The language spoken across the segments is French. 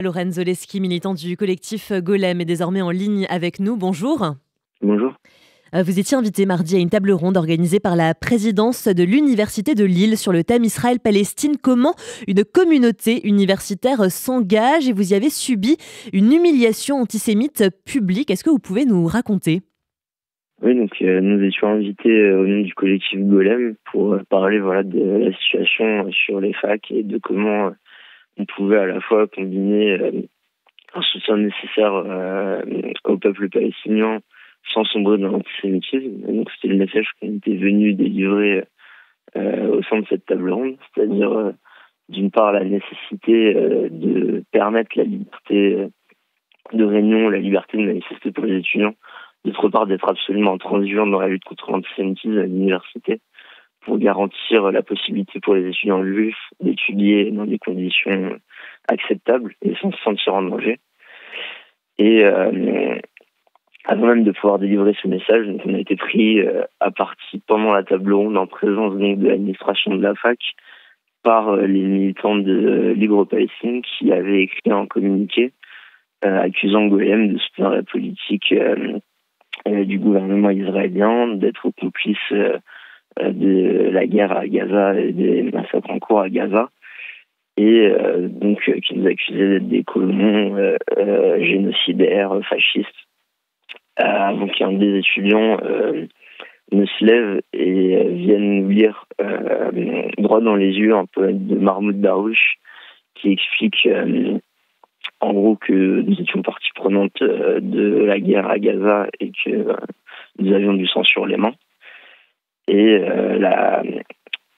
Lorenzo Leschi, militant du collectif Golem, est désormais en ligne avec nous. Bonjour. Bonjour. Vous étiez invité mardi à une table ronde organisée par la présidence de l'Université de Lille sur le thème Israël-Palestine. Comment une communauté universitaire s'engage, et vous y avez subi une humiliation antisémite publique. Est-ce que vous pouvez nous raconter ? Oui, donc nous étions invités au nom du collectif Golem pour parler de la situation sur les facs et de comment on pouvait à la fois combiner un soutien nécessaire au peuple palestinien sans sombrer dans l'antisémitisme. Et donc c'était le message qu'on était venu délivrer au sein de cette table ronde, c'est-à-dire d'une part la nécessité de permettre la liberté de réunion, la liberté de manifester pour les étudiants, d'autre part d'être absolument intransigeant dans la lutte contre l'antisémitisme à l'université pour garantir la possibilité pour les étudiants juifs d'étudier dans des conditions acceptables et sans se sentir en danger. Et avant même de pouvoir délivrer ce message, donc on a été pris à partie pendant la table ronde en présence donc de l'administration de la fac par les militants de Libre Palestine qui avaient écrit un communiqué accusant Golem de soutenir la politique du gouvernement israélien, d'être complice de la guerre à Gaza et des massacres en cours à Gaza, et donc qui nous accusait d'être des colons génocidaires, fascistes, avant qu'un des étudiants ne se lève et vienne nous lire droit dans les yeux un poème de Mahmoud Darwish qui explique en gros que nous étions partie prenante de la guerre à Gaza et que nous avions du sang sur les mains. Et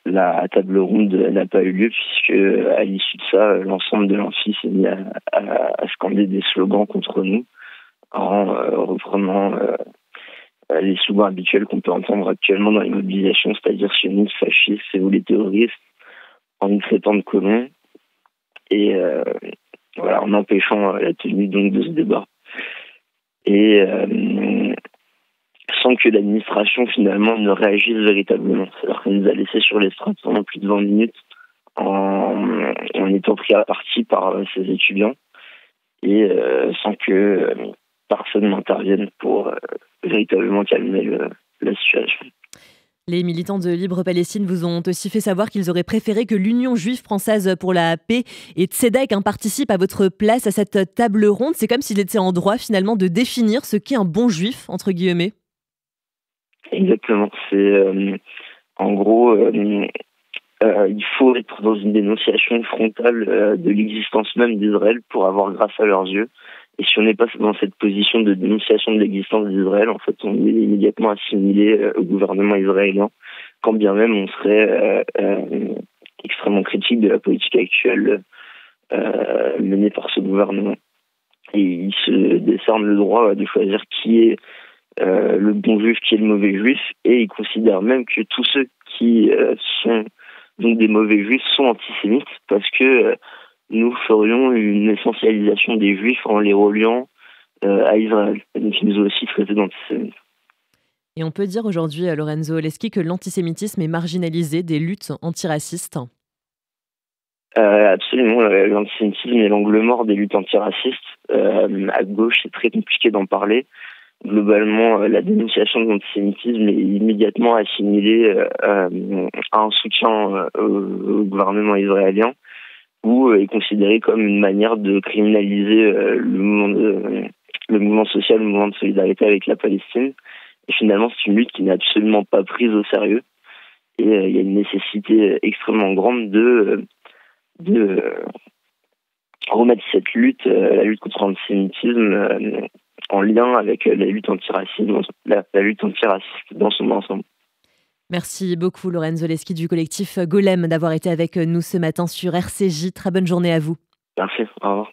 la table ronde n'a pas eu lieu puisque à l'issue de ça, l'ensemble de l'amphi s'est mis à scander des slogans contre nous en reprenant les slogans habituels qu'on peut entendre actuellement dans les mobilisations, c'est-à-dire sionistes, fascistes ou les terroristes, en nous traitant de colons et en empêchant la tenue donc de ce débat. Et sans que l'administration finalement ne réagisse véritablement. C'est-à-dire qu'elle nous a laissé sur l'estrade pendant plus de 20 minutes en étant pris à partie par ces étudiants et sans que personne n'intervienne pour véritablement calmer la situation. Les militants de Libre Palestine vous ont aussi fait savoir qu'ils auraient préféré que l'Union juive française pour la paix et Tzedek participe à votre place à cette table ronde. C'est comme s'il était en droit finalement de définir ce qu'est un bon juif, entre guillemets. Exactement. C'est en gros, il faut être dans une dénonciation frontale de l'existence même d'Israël pour avoir grâce à leurs yeux. Et si on n'est pas dans cette position de dénonciation de l'existence d'Israël, en fait, on est immédiatement assimilé au gouvernement israélien, quand bien même on serait extrêmement critique de la politique actuelle menée par ce gouvernement. Et il se décerne le droit de choisir qui est le bon juif, qui est le mauvais juif, et il considère même que tous ceux qui sont donc des mauvais juifs sont antisémites, parce que nous ferions une essentialisation des juifs en les reliant à Israël. Donc ils nous ont aussi traités d'antisémites. Et on peut dire aujourd'hui, Lorenzo Leschi, que l'antisémitisme est marginalisé des luttes antiracistes. Absolument, l'antisémitisme est l'angle mort des luttes antiracistes. À gauche, c'est très compliqué d'en parler. Globalement, la dénonciation de l'antisémitisme est immédiatement assimilée à un soutien au gouvernement israélien, ou est considéré comme une manière de criminaliser le mouvement social, le mouvement de solidarité avec la Palestine. Et finalement, c'est une lutte qui n'est absolument pas prise au sérieux. Et il y a une nécessité extrêmement grande de remettre cette lutte, la lutte contre l'antisémitisme, en lien avec la lutte antiraciste, la lutte antiraciste dans son ensemble. Merci beaucoup Lorenzo Leschi du collectif Golem d'avoir été avec nous ce matin sur RCJ. Très bonne journée à vous. Merci, au revoir.